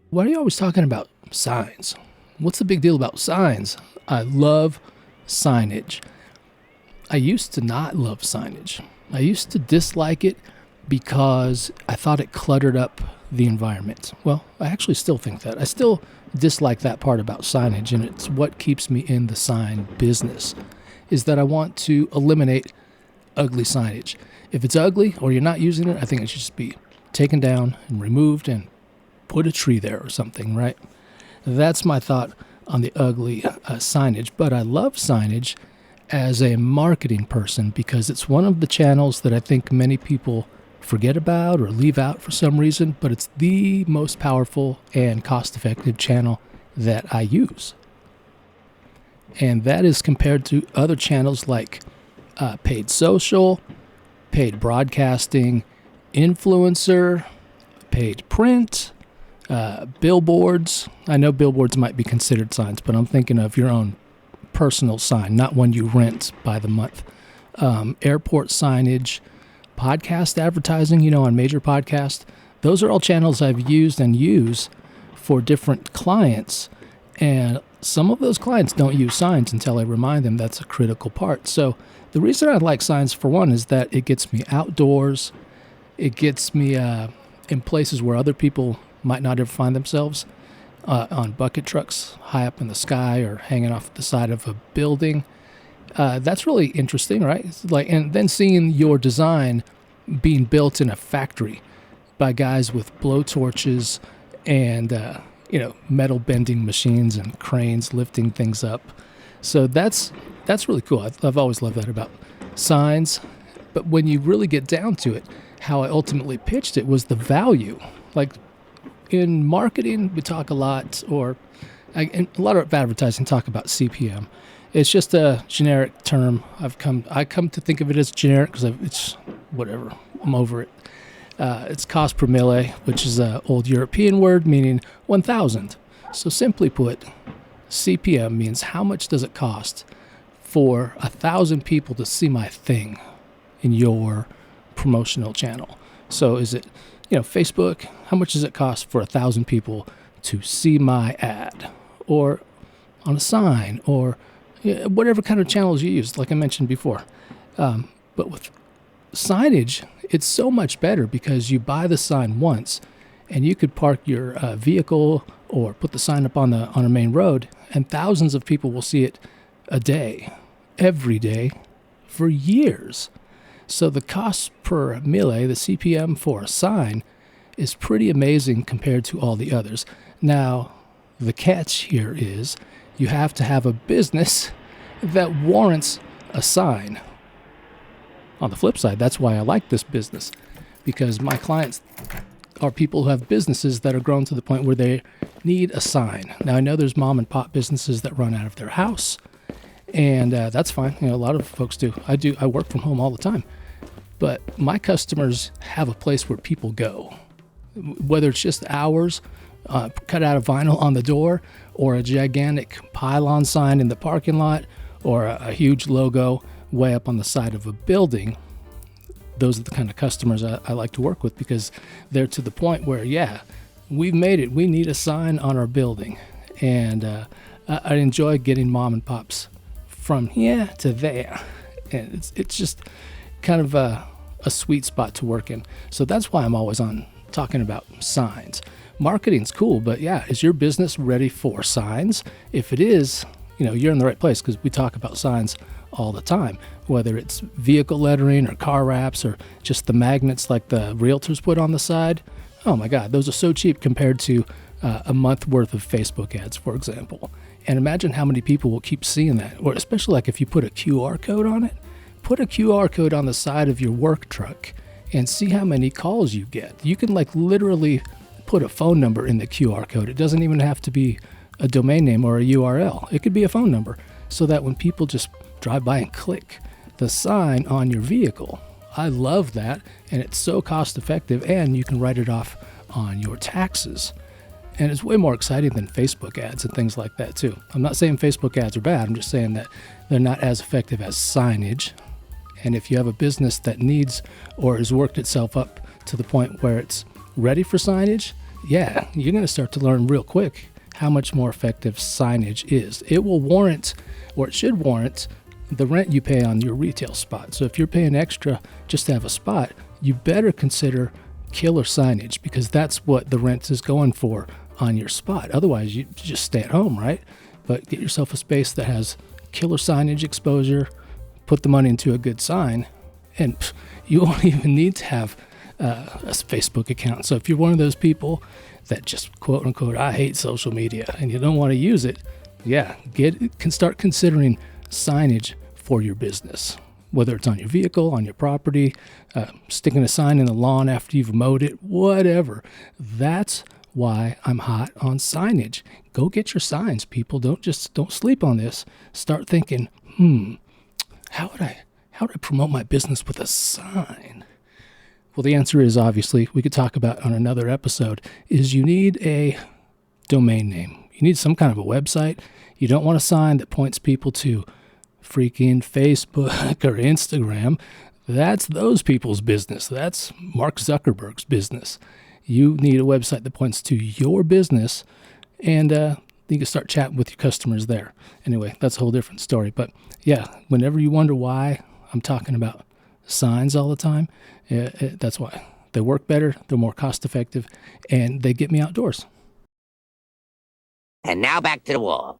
Why are you always talking about signs? What's the big deal about signs? I love signage. I used to not love signage. I used to dislike it because I thought it cluttered up the environment. Well, I actually still think that. I still dislike that part about signage, and it's what keeps me in the sign business, is that I want to eliminate ugly signage. If it's ugly or you're not using it, I think it should just be taken down and removed and put a tree there or something, right? That's my thought on the ugly signage. But I love signage as a marketing person because it's one of the channels that I think many people forget about or leave out for some reason, but it's the most powerful and cost-effective channel that I use. And that is compared to other channels like paid social, paid broadcasting, influencer, paid print, billboards. I know billboards might be considered signs, but I'm thinking of your own personal sign, not one you rent by the month. Airport signage, podcast advertising, on major podcasts. Those are all channels I've used and use for different clients. And some of those clients don't use signs until I remind them that's a critical part. So the reason I like signs, for one, is that it gets me outdoors. It gets me in places where other people might not ever find themselves, on bucket trucks high up in the sky or hanging off the side of a building. That's really interesting, right? And then seeing your design being built in a factory by guys with blowtorches and metal bending machines and cranes lifting things up. So that's really cool. I've always loved that about signs. But when you really get down to it, how I ultimately pitched it was the value. Like in marketing, we talk a lot, and a lot of advertising talk about CPM. It's just a generic term. I come to think of it as generic because it's whatever. I'm over it. It's cost per mille, which is an old European word meaning 1,000. So simply put, CPM means how much does it cost for 1,000 people to see my thing in your promotional channel. So is it, Facebook, how much does it cost for 1,000 people to see my ad, or on a sign, or whatever kind of channels you use, like I mentioned before. But with signage, it's so much better because you buy the sign once and you could park your vehicle or put the sign up on a main road, and thousands of people will see it a day, every day, for years. So the cost per mille, the CPM for a sign, is pretty amazing compared to all the others. Now, the catch here is you have to have a business that warrants a sign. On the flip side, that's why I like this business, because my clients are people who have businesses that are grown to the point where they need a sign. Now, I know there's mom and pop businesses that run out of their house, and that's fine. A lot of folks do. I work from home all the time. But my customers have a place where people go, whether it's just ours, cut out of vinyl on the door, or a gigantic pylon sign in the parking lot, or a huge logo way up on the side of a building. Those are the kind of customers I like to work with, because they're to the point where, we've made it. We need a sign on our building. And I enjoy getting mom and pops from here to there. And it's just kind of a sweet spot to work in. So that's why I'm always on talking about signs. Marketing's cool, but is your business ready for signs? If it is, you're in the right place, because we talk about signs all the time, whether it's vehicle lettering or car wraps or just the magnets like the realtors put on the side. Oh my God, those are so cheap compared to a month worth of Facebook ads, for example. And imagine how many people will keep seeing that, or especially like if you put a QR code on it. Put a QR code on the side of your work truck and see how many calls you get. You can literally put a phone number in the QR code. It doesn't even have to be a domain name or a URL. It could be a phone number, so that when people just drive by and click the sign on your vehicle. I love that, and it's so cost effective, and you can write it off on your taxes. And it's way more exciting than Facebook ads and things like that too. I'm not saying Facebook ads are bad. I'm just saying that they're not as effective as signage. And if you have a business that needs or has worked itself up to the point where it's ready for signage, yeah, you're going to start to learn real quick how much more effective signage is. It will warrant, or it should warrant, the rent you pay on your retail spot. So if you're paying extra just to have a spot, you better consider killer signage, because that's what the rent is going for on your spot. Otherwise, you just stay at home, right? But get yourself a space that has killer signage exposure, put the money into a good sign, and you won't even need to have a Facebook account. So if you're one of those people that just quote unquote, I hate social media, and you don't want to use it, yeah, can start considering signage for your business, whether it's on your vehicle, on your property, sticking a sign in the lawn after you've mowed it, whatever. That's why I'm hot on signage. Go get your signs, people. Don't sleep on this. Start thinking, how would I promote my business with a sign? Well, the answer is, obviously, we could talk about on another episode, is you need a domain name. You need some kind of a website. You don't want a sign that points people to freaking Facebook or Instagram. That's those people's business. That's Mark Zuckerberg's business. You need a website that points to your business, and you can start chatting with your customers there. Anyway, that's a whole different story. But yeah, whenever you wonder why I'm talking about signs all the time, that's why. They work better, they're more cost effective, and they get me outdoors. And now back to the wall.